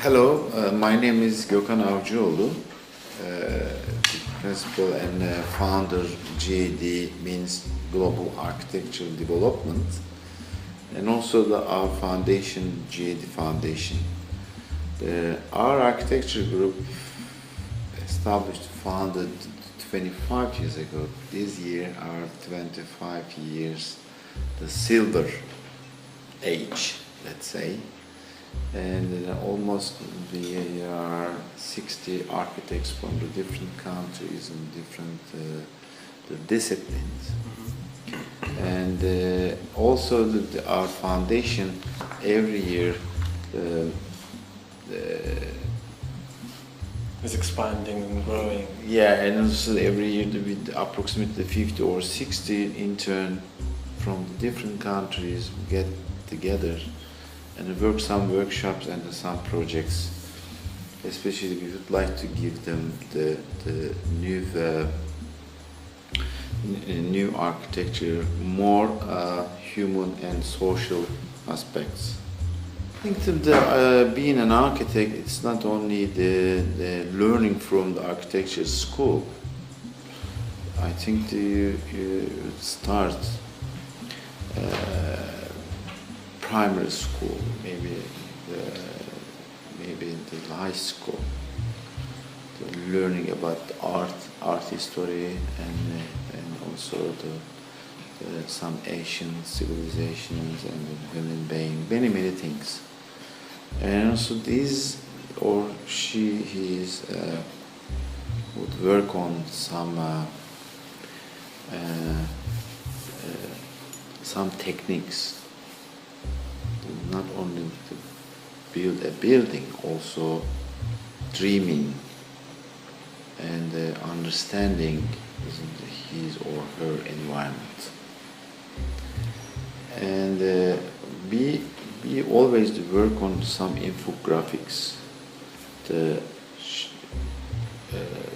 Hello, my name is Gokhan Avcioglu, principal and founder. GAD means Global Architecture Development, and also our foundation, GAD Foundation. Our architecture group established, founded 25 years ago. This year, our 25 years, the silver age, let's say. And almost we are 60 architects from the different countries and different the disciplines. And also our foundation every year is expanding and growing. Yeah, and also every year with approximately 50 or 60 interns from different countries get together and work some workshops and some projects. Especially we would like to give them the new architecture, more human and social aspects. I think that being an architect, it's not only the learning from the architecture school. I think you start primary school, maybe the high school, learning about art history, and also some ancient civilizations and human being, many things. And also these or he would work on some techniques, not only to build a building, also dreaming and understanding his or her environment. And we always work on some infographics,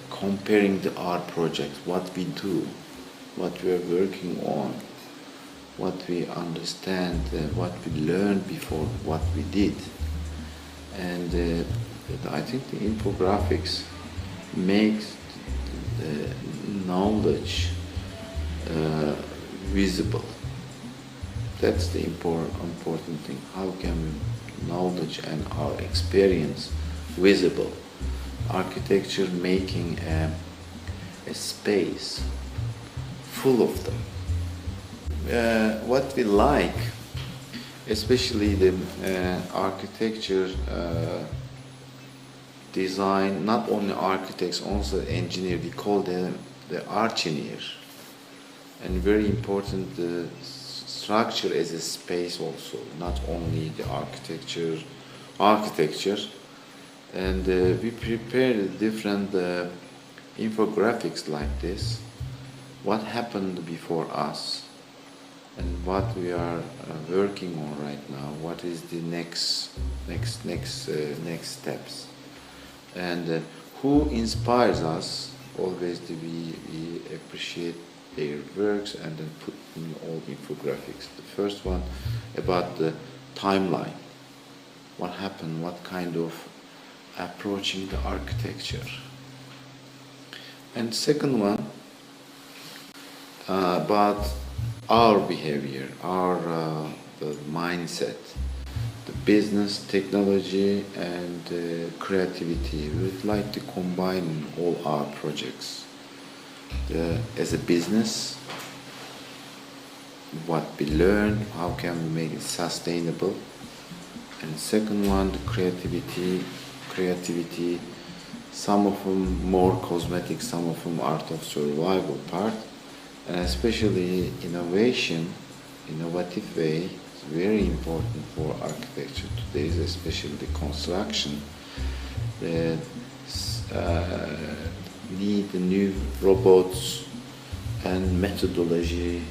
comparing our projects, what we do, what we are working on, what we understand, what we learned before, what we did. And I think the infographics makes the knowledge visible. That's the important thing. How can knowledge and our experience visible? Architecture making a space full of them. What we like, especially the architecture design, not only architects, also engineer, we call them the archineer. And very important, the structure as a space also, not only the architecture. And we prepared different infographics like this, what happened before us, and what we are working on right now. What is the next steps, and who inspires us? Always we appreciate their works and then put in all infographics. The first one about the timeline. What happened? What kind of approaching the architecture? And second one about our behavior, our the mindset, the business, technology, and creativity. We would like to combine all our projects. As a business, what we learn, how can we make it sustainable? And second one, the creativity. Some of them more cosmetic, some of them art of survival part. And especially innovative way is very important for architecture today, especially the construction. Need the new robots and methodology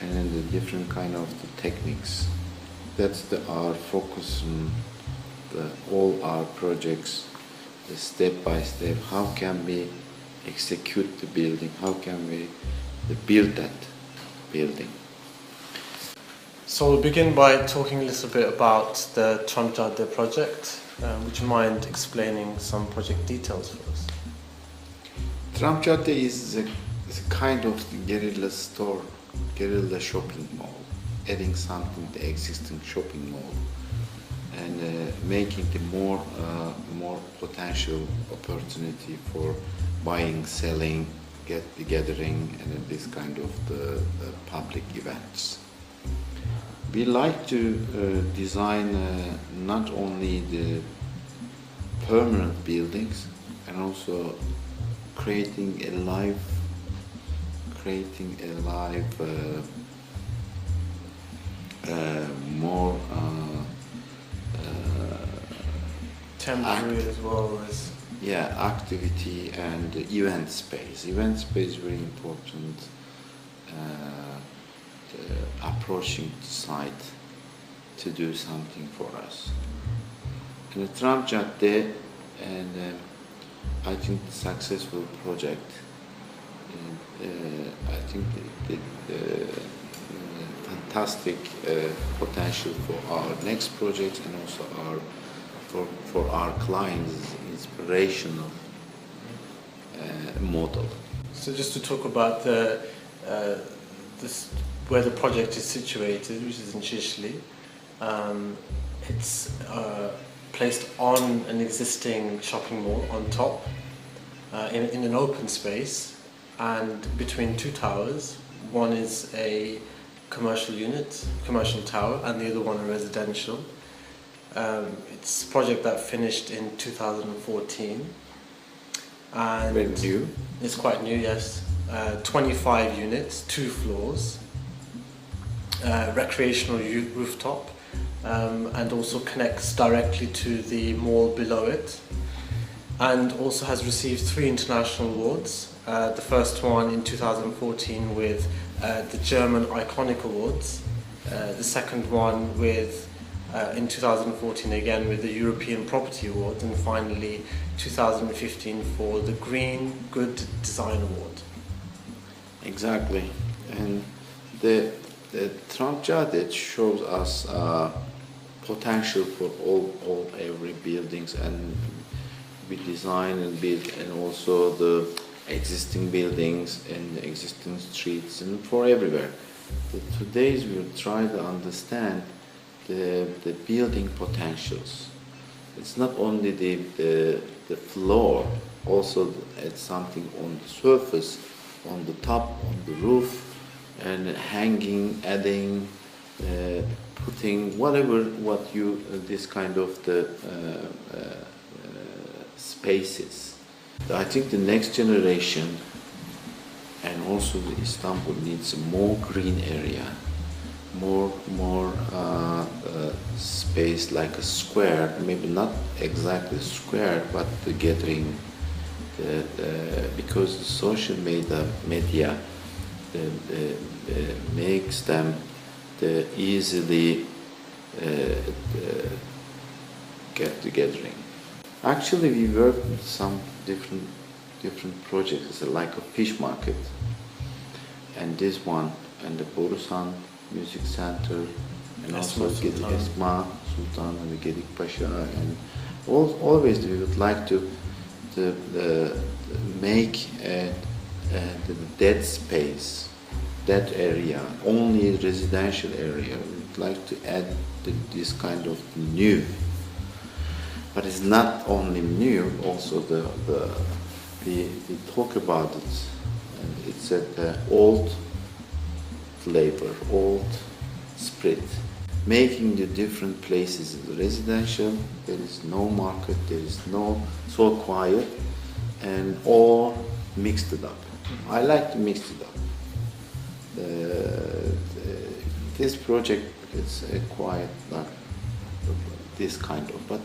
and the different kind of the techniques. That's our focus on all our projects, the step by step. How can we execute the building? How can we build that building? So we'll begin by talking a little bit about the Cadde project. Would you mind explaining some project details for us? Cadde is a kind of guerrilla store, guerrilla shopping mall, adding something to the existing shopping mall and making the more potential opportunity for buying, selling, gathering, and this kind of the public events. We like to design not only the permanent buildings and also creating a live more temporary as well as activity and event space. Event space is very important. Approaching the site to do something for us. And the Cadde, and I think the successful project. I think the fantastic potential for our next project and also for our clients inspirational model. So just to talk about the where the project is situated, which is in Shishli, it's placed on an existing shopping mall on top, in an open space, and between two towers. One is a commercial tower, and the other one a residential. It's a project that finished in 2014. And very new. It's quite new, yes. 25 units, 2 floors, recreational rooftop, and also connects directly to the mall below it, and also has received 3 international awards. The first one in 2014 with the German Iconic Awards, the second one with in 2014 again with the European Property Award, and finally 2015 for the Green Good Design Award. Exactly, and the Cadde shows us potential for every buildings, and we design and build, and also the existing buildings and existing streets and for everywhere. Today we will try to understand the building potentials. It's not only the floor, also it's something on the surface, on the top, on the roof, and hanging, adding, putting this kind of the spaces. I think the next generation and also the Istanbul needs more green area, more space like a square, maybe not exactly square, but the gathering. Because the social media makes them easily get together. Actually, we work with some different projects, like a fish market, and this one, and the Borusan Music Center, and also Esma Sultan and the Gedik Pasha, and always we would like to make the dead space, that area, only residential area. We would like to add this kind of new. But it's not only new, also we talk about it, and it's the old flavor, old spirit. Making the different places residential, there is no market, there is no so quiet, and all mixed it up. I like to mix it up. This project is quite like this kind of, but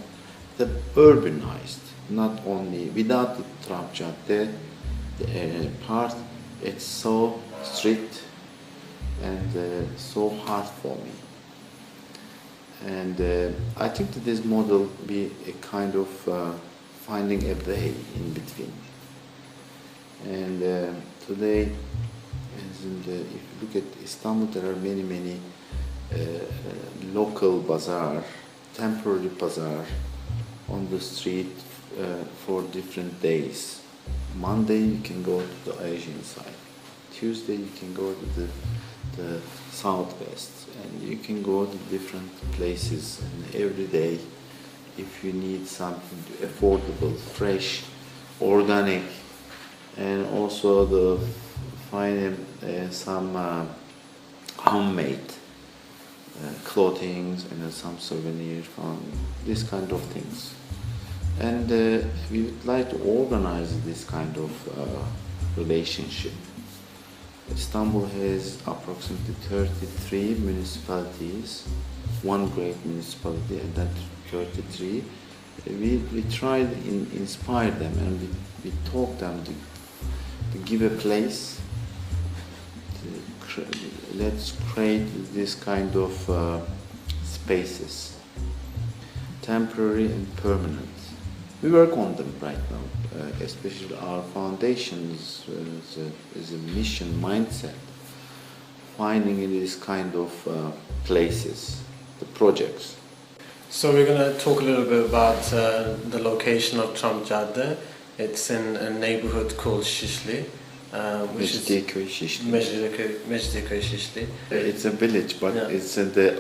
the urbanized, not only without the Cadde part, it's so strict and so hard for me. And I think that this model will be a kind of finding a way in between. And today, if you look at Istanbul, there are many local bazaar, temporary bazaar on the street for different days. Monday you can go to the Asian side. Tuesday you can go to the southwest, and you can go to different places. And every day, if you need something affordable, fresh, organic, and also find some homemade clothing and some souvenirs from this kind of things. And we would like to organize this kind of relationship. Istanbul has approximately 33 municipalities, one great municipality, and that 33. We try to inspire them, and we taught them to give a place. Let's create this kind of spaces, temporary and permanent. We work on them right now, especially our foundations is a mission mindset, finding in this kind of places, the projects. So we're going to talk a little bit about the location of Tram Cadde. It's in a neighborhood called Shishli, which is Mecidiyeköy Shishli. It's a village, but yeah. It's the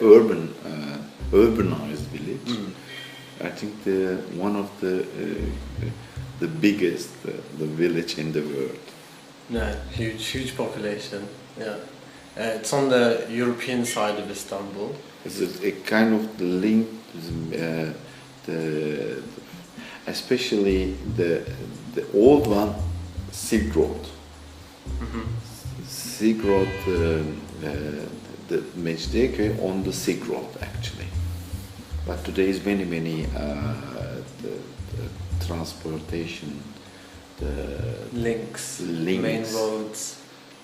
urbanized village. Mm. I think one of the biggest the village in the world. Yeah, huge population. Yeah, it's on the European side of Istanbul. It's a kind of link, especially the old one, Silk Road. Mm-hmm. Silk Road, the Mecidiyeköy on the Silk Road actually. But today is many the transportation, the links, main roads,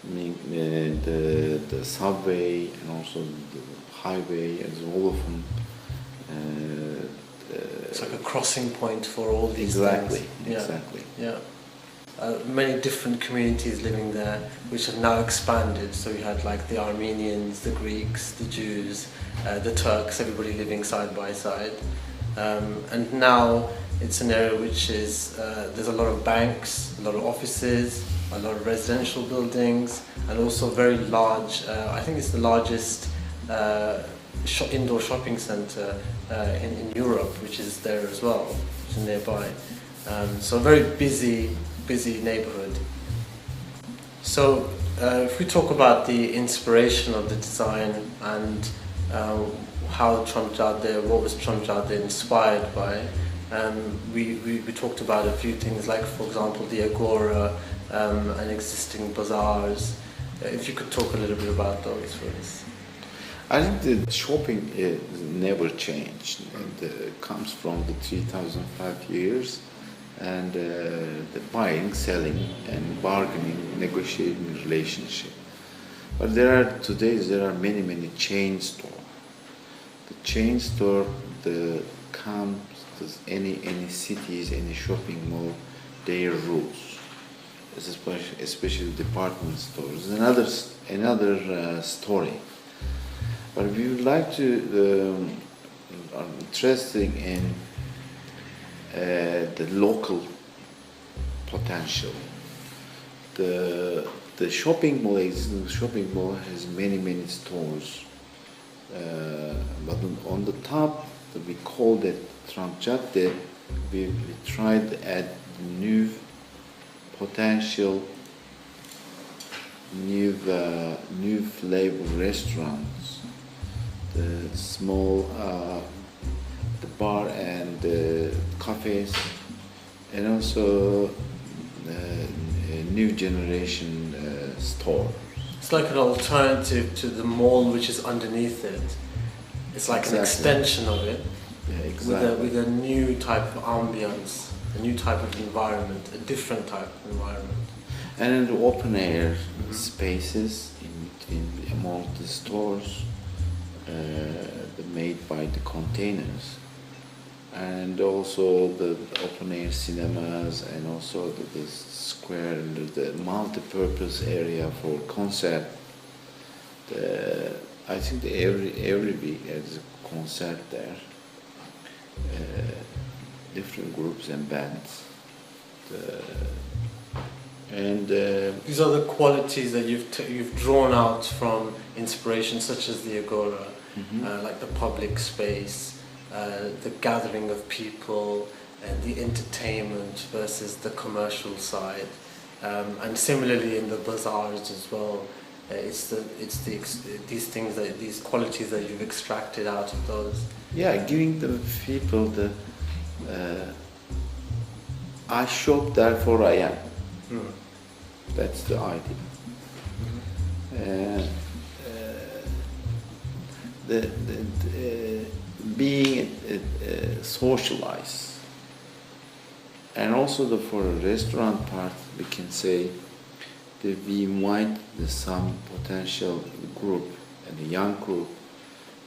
the subway, and also the highway, as all of them. It's like a crossing point for all these exactly, things. Exactly. Yeah. Many different communities living there, which have now expanded. So we had like the Armenians, the Greeks, the Jews, the Turks, everybody living side by side. And now it's an area which is, there's a lot of banks, a lot of offices, a lot of residential buildings, and also very large, I think it's the largest indoor shopping centre in Europe, which is there as well, which is nearby. So a very busy neighborhood. So if we talk about the inspiration of the design and how Tram Cadde, what was Tram Cadde inspired by, we talked about a few things, like for example the agora and existing bazaars. If you could talk a little bit about those for us. I think the shopping never changed, and it comes from the 3,005 years. And the buying, selling, and bargaining, negotiating relationship. But today there are many chain stores. The chain store, comes any cities, any shopping mall, their rules, especially department stores. Another story. But we would like to are interested in the local potential. The shopping mall, existing shopping mall, has many stores, but on the top, we call it Tram Cadde. We tried to add new potential, new flavor restaurants, the small. The bar and cafes, and also a new generation store. It's like an alternative to the mall which is underneath it. It's like an extension of it, with a new type of ambience, a new type of environment, a different type of environment. And in the open air spaces among the stores, made by the containers, and also the open air cinemas, and also the square, the multi-purpose area for concert. I think every week there's a concert there, different groups and bands, and these are the qualities that you've drawn out from inspiration, such as the agora, like the public space, the gathering of people, and the entertainment versus the commercial side, and similarly in the bazaars as well. These qualities that you've extracted out of those. Yeah, giving the people the I shop, therefore I am. That's the idea. Being socialized, and also for a restaurant part, we can say that we invite some potential group and a young group,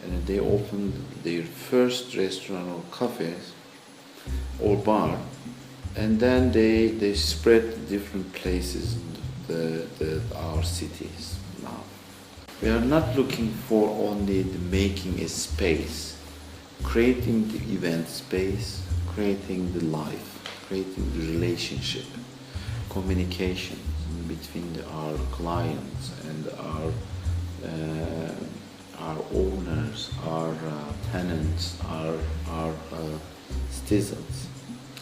and they open their first restaurant or cafe or bar, and then they spread different places in our cities now. We are not looking for only making a space, creating the event space, creating the life, creating the relationship, communication between our clients and our owners, our tenants, our citizens.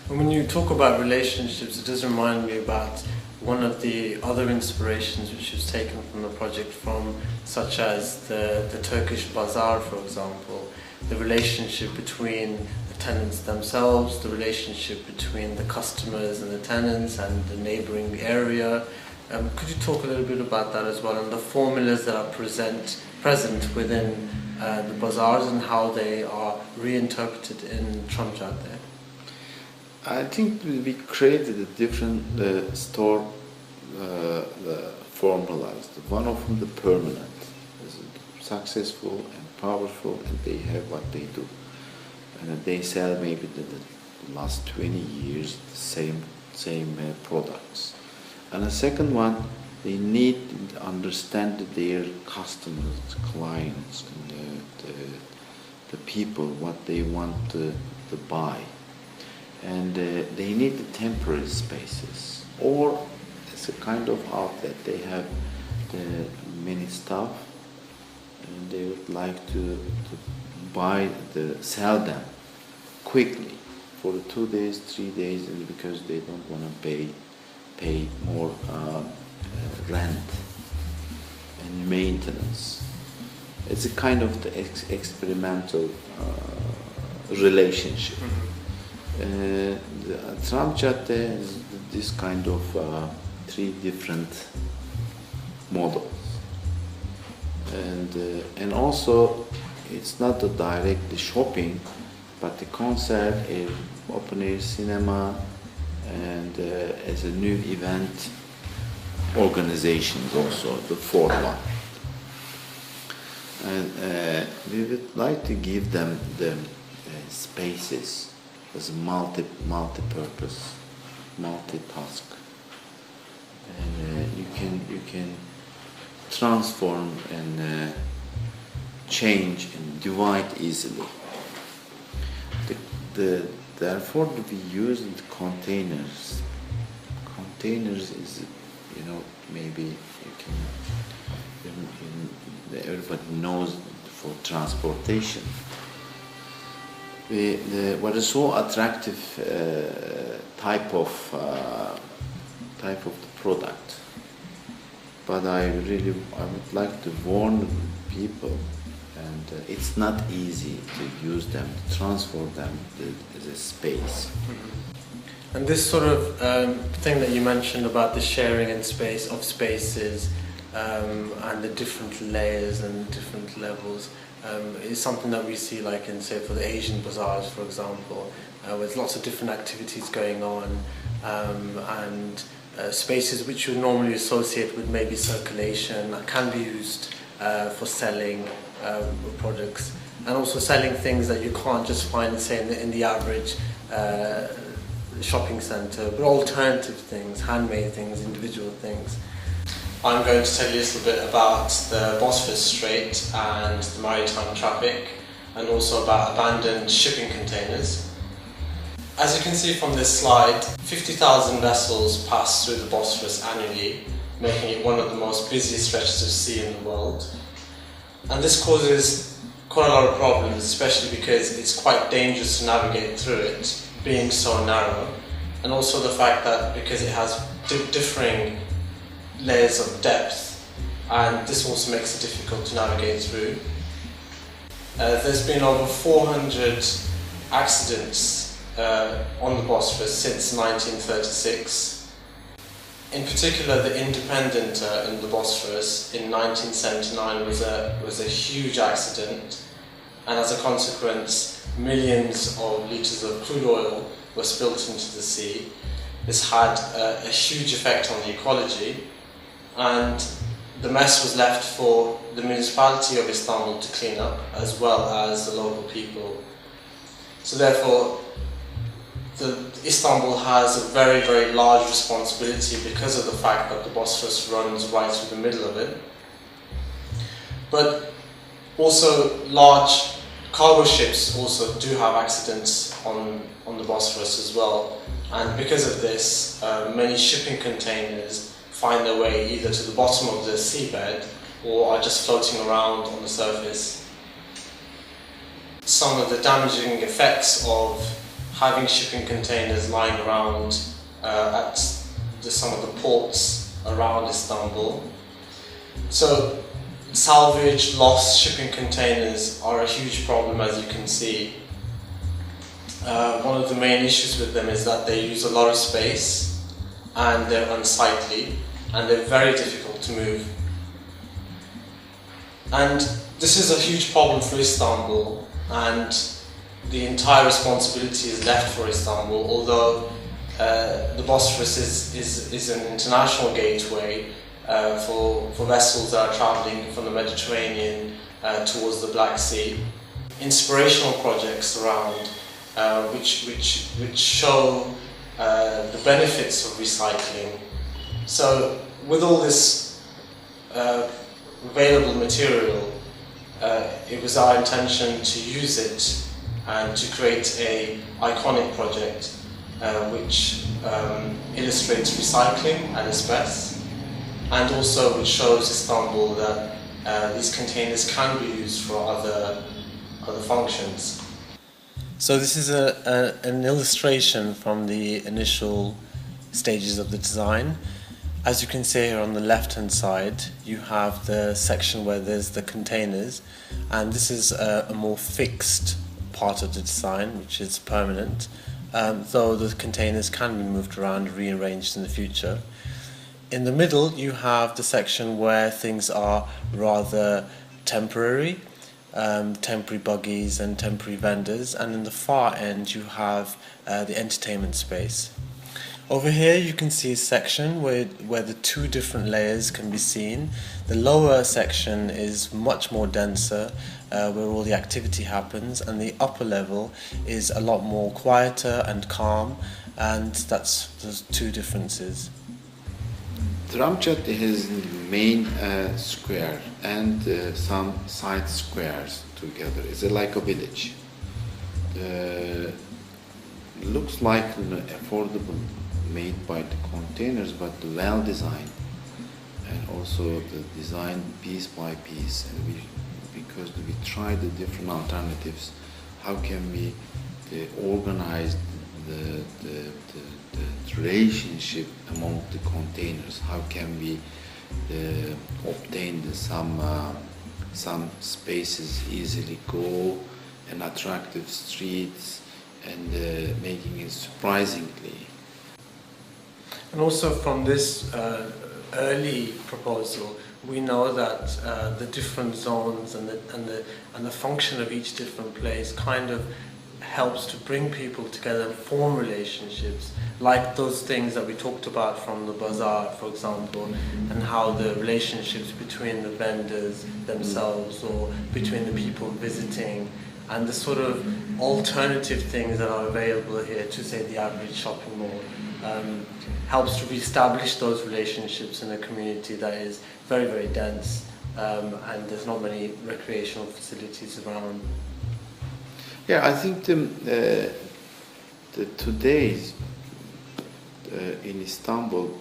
And when you talk about relationships, it does remind me about one of the other inspirations which was taken from the project, from such as the Turkish bazaar, for example, the relationship between the tenants themselves, the relationship between the customers and the tenants and the neighbouring area. Could you talk a little bit about that as well, and the formulas that are present within the bazaars and how they are reinterpreted in Cadde? I think we created a different store formulas. One of them, the permanent, is successful and powerful, and they have what they do, and they sell maybe the last 20 years the same products. And the second one, they need to understand their customers, clients, and the people, what they want to buy. And they need the temporary spaces, or it's a kind of outlet. They have the many stuff, and they would like to sell them quickly for 2 days, 3 days, and because they don't want to pay more rent and maintenance. It's a kind of the experimental relationship. The Cadde is this kind of 3 different models, and also it's not the direct shopping, but the concert, open air cinema, and as a new event organizations also, the 4th one. And we would like to give them the spaces as multi-purpose, multitask. And you can transform and change and divide easily. Therefore, we use the containers. Containers is, maybe you can. Everybody knows for transportation. What is so attractive type of the product, but I would like to warn people, and it's not easy to use them, to transfer them as a space. And this sort of thing that you mentioned about the sharing in spaces and the different layers and different levels is something that we see, like in, say, for the Asian bazaars, for example, with lots of different activities going on, and spaces which you normally associate with maybe circulation can be used for selling products, and also selling things that you can't just find, say, in the average shopping centre, but alternative things, handmade things, individual things. I'm going to tell you a little bit about the Bosphorus Strait and the maritime traffic, and also about abandoned shipping containers. As you can see from this slide, 50,000 vessels pass through the Bosphorus annually, making it one of the most busiest stretches of sea in the world. And this causes quite a lot of problems, especially because it's quite dangerous to navigate through it, being so narrow, and also the fact that because it has differing layers of depth, and this also makes it difficult to navigate through. There's been over 400 accidents on the Bosphorus since 1936. In particular, the Independent in the Bosphorus in 1979 was a huge accident, and as a consequence, millions of litres of crude oil were spilt into the sea. This had a huge effect on the ecology, and the mess was left for the municipality of Istanbul to clean up, as well as the local people. So therefore, Istanbul has a very, very large responsibility because of the fact that the Bosphorus runs right through the middle of it. But also large cargo ships also do have accidents on the Bosphorus as well. And because of this, many shipping containers find their way either to the bottom of the seabed or are just floating around on the surface. Some of the damaging effects of having shipping containers lying around at some of the ports around Istanbul. So salvage, lost shipping containers are a huge problem, as you can see. One of the main issues with them is that they use a lot of space, and they're unsightly, and they're very difficult to move. And this is a huge problem for Istanbul, and the entire responsibility is left for Istanbul, although the Bosphorus is an international gateway for vessels that are travelling from the Mediterranean towards the Black Sea. Inspirational projects around which show the benefits of recycling. So with all this available material, it was our intention to use it and to create an iconic project which illustrates recycling at its best, and also which shows Istanbul that these containers can be used for other functions. So this is an illustration from the initial stages of the design. As you can see here on the left hand side, you have the section where there's the containers, and this is a more fixed part of the design, which is permanent, though the containers can be moved around, rearranged in the future. In the middle you have the section where things are rather temporary, temporary buggies and temporary vendors, and in the far end you have the entertainment space. Over here you can see a section where the two different layers can be seen. The lower section is much more denser, where all the activity happens, and the upper level is a lot more quieter and calm, and that's those two differences. Cadde has main square and some side squares together. It's like a village. Looks like an affordable made by the containers, but well designed, and also the design piece by piece. And because we tried the different alternatives, how can we organize the relationship among the containers? How can we obtain some spaces easily go, and attractive streets, and making it surprisingly. And also from this early proposal, we know that the different zones and the function of each different place kind of helps to bring people together and form relationships, like those things that we talked about from the bazaar, for example, and how the relationships between the vendors themselves or between the people visiting, and the sort of alternative things that are available here to, say, the average shopping mall. helps to reestablish those relationships in a community that is very, very dense, and there's not many recreational facilities around. Yeah, I think today's in Istanbul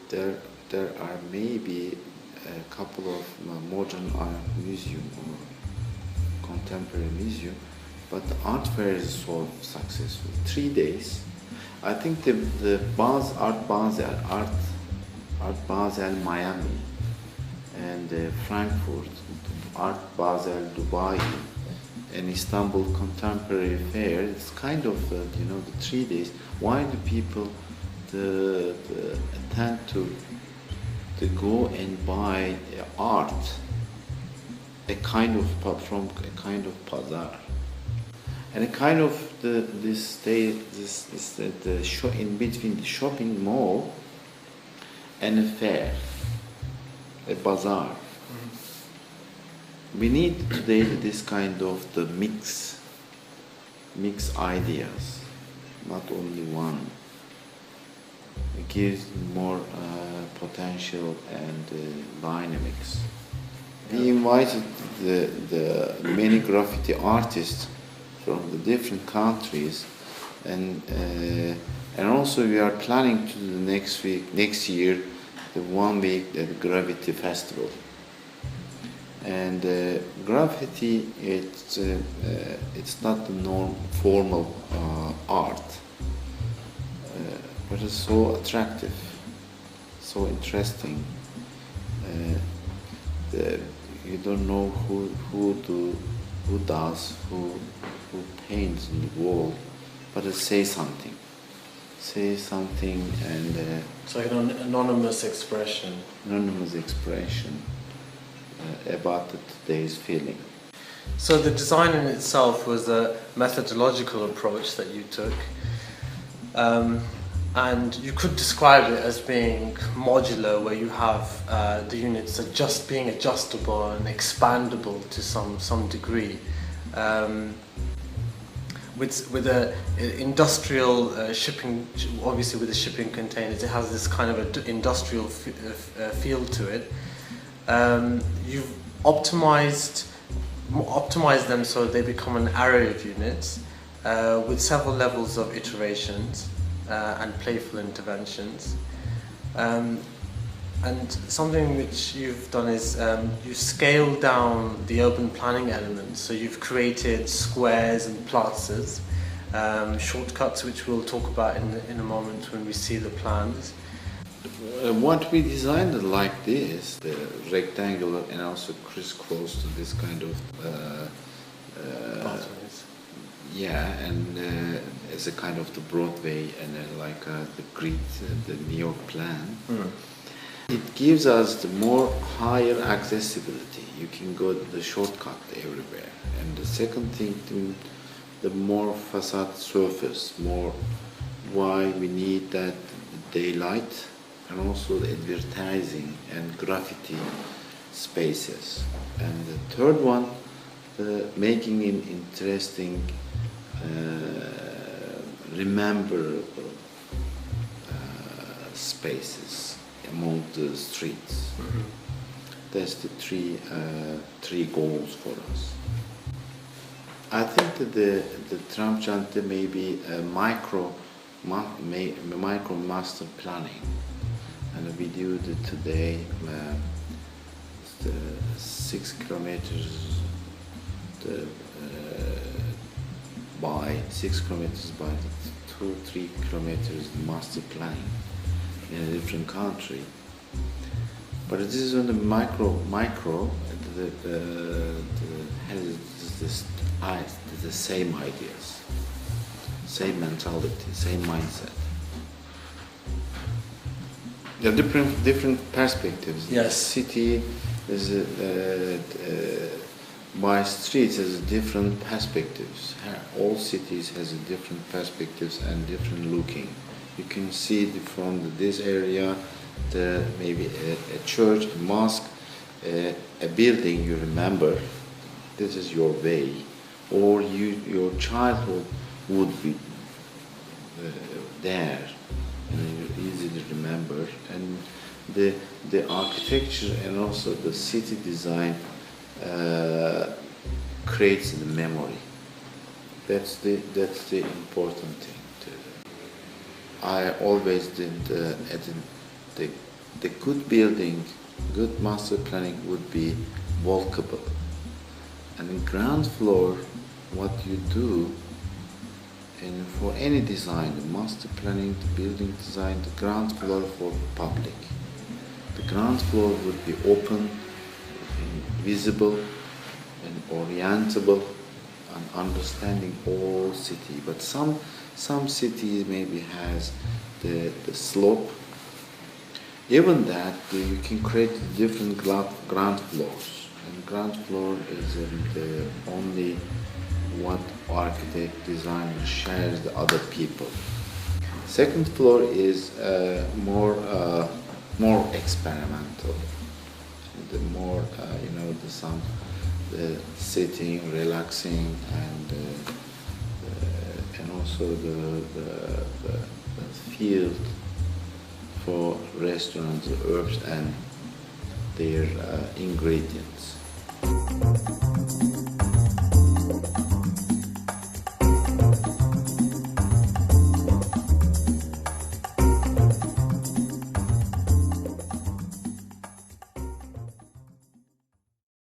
there are maybe a couple of modern art museum or contemporary museum, but the art fair is so successful. 3 days. I think the Art Basel Miami and Frankfurt, Art Basel Dubai, and Istanbul Contemporary Fair. It's kind of the 3 days. Why do people tend to go and buy art? From a kind of bazaar, and a kind of in between the shopping mall and a fair, a bazaar. We need today this kind of the mix ideas, not only one. It gives more potential and dynamics. We invited the many graffiti artists from the different countries, and also we are planning to the next year, the 1 week the graffiti festival. And graffiti, it's not the formal art, but it's so attractive, so interesting. You don't know who paints on the wall, but it says something. And it's like an anonymous expression. About today's feeling. So the design in itself was a methodological approach that you took, and you could describe it as being modular, where you have the units being adjustable and expandable to some degree. With a industrial shipping, obviously with the shipping containers, it has this kind of industrial feel to it. You've optimized them so they become an array of units with several levels of iterations and playful interventions. And something which you've done is you scale down the urban planning elements. So you've created squares and plazas, shortcuts, which we'll talk about in a moment when we see the plans. What we designed like this, the rectangular and also crisscross to this kind of and as a kind of the Broadway and like the grid, the New York plan. It gives us the more higher accessibility. You can go the shortcut everywhere. And the second thing, the more facade surface, more why we need that daylight, and also the advertising and graffiti spaces. And the third one, making it interesting, rememberable spaces among the streets. That's the three goals for us. I think that the Trump Jante may be a micro master planning. And we do today the 6 kilometers by 6 kilometers by 2-3 kilometers master planning in a different country. But this is on the micro has the same ideas, same mentality, same mindset. There are different perspectives. Yes. City is by streets has different perspectives. All cities has different perspectives and different looking. You can see from this area, maybe a church, a mosque, a building you remember. This is your way, or your childhood would be there. you easily remember, and the architecture and also the city design creates the memory. That's the important thing. I always did the good building, good master planning would be walkable. And in ground floor, what you do, and for any design, the master planning, the building design, the ground floor for public. The ground floor would be open, and visible, and orientable, and understanding all city. But some cities maybe has the slope. Even that, you can create different ground floors. And ground floor is the only what architect designer shares the other people. Second floor is more experimental. The more the sitting, relaxing, and also the field for restaurants, herbs and their ingredients.